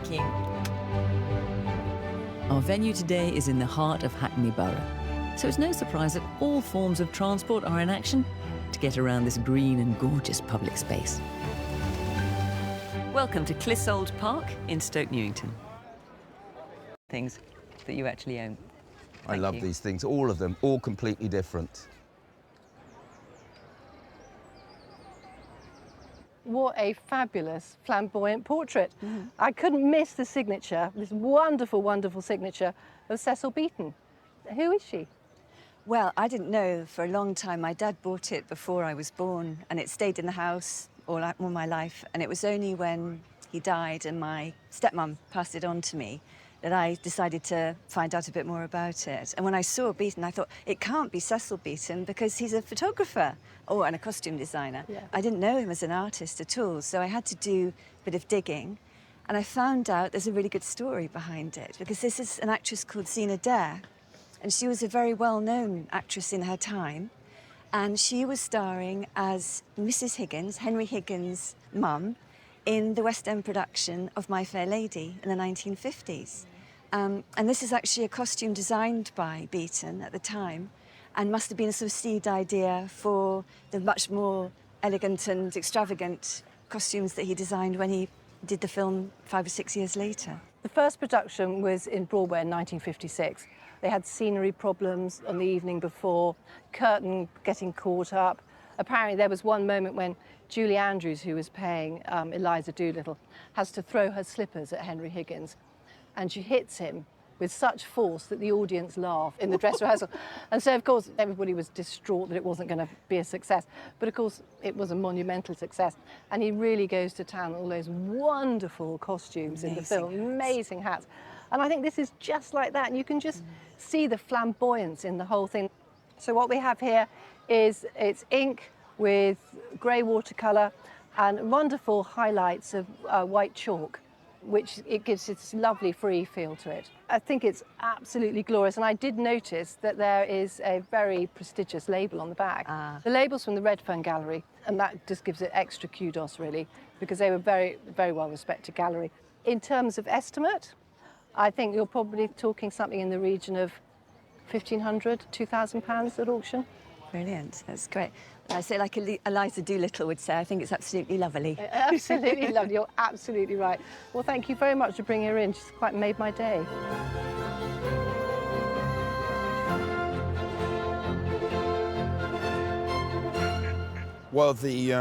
Thank you. Our venue today is in the heart of Hackney Borough, so it's no surprise that all forms of transport are in action to get around this green and gorgeous public space. Welcome to Clissold Park in Stoke Newington. Things that you actually own. I love these things, all of them, all completely different. What a fabulous, flamboyant portrait. I couldn't miss the signature, this wonderful, wonderful signature of Cecil Beaton. Who is she? Well, I didn't know for a long time. My dad bought it before I was born, and it stayed in the house all my life. And it was only when he died and my stepmom passed it on to me that I decided to find out a bit more about it. And when I saw Beaton, I thought, it can't be Cecil Beaton because he's a photographer and a costume designer. Yeah. I didn't know him as an artist at all, so I had to do a bit of digging. And I found out there's a really good story behind it, because this is an actress called Zena Dare, and she was a very well-known actress in her time. And she was starring as Mrs Higgins, Henry Higgins' mum, in the West End production of My Fair Lady in the 1950s. And this is actually a costume designed by Beaton at the time, and must have been a sort of seed idea for the much more elegant and extravagant costumes that he designed when he did the film 5 or 6 years later. The first production was in Broadway in 1956. They had scenery problems on the evening before, curtain getting caught up. Apparently there was one moment when Julie Andrews, who was playing Eliza Doolittle, has to throw her slippers at Henry Higgins, and she hits him with such force that the audience laugh in the dress rehearsal. And so, of course, everybody was distraught that it wasn't going to be a success. But, of course, it was a monumental success. And he really goes to town on all those wonderful costumes in the film, amazing hats. And I think this is just like that. And you can just see the flamboyance in the whole thing. So what we have here is it's ink with grey watercolour and wonderful highlights of white chalk, which it gives this lovely free feel to it. I think it's absolutely glorious, and I did notice that there is a very prestigious label on the back. The label's from the Redfern Gallery, and that just gives it extra kudos, really, because they were very, very well-respected gallery. In terms of estimate, I think you're probably talking something in the region of £1,500, £2,000 at auction. Brilliant, that's great. I say, like Eliza Doolittle would say, I think it's absolutely lovely. Absolutely lovely, you're absolutely right. Well, thank you very much for bringing her in. She's quite made my day. Well, the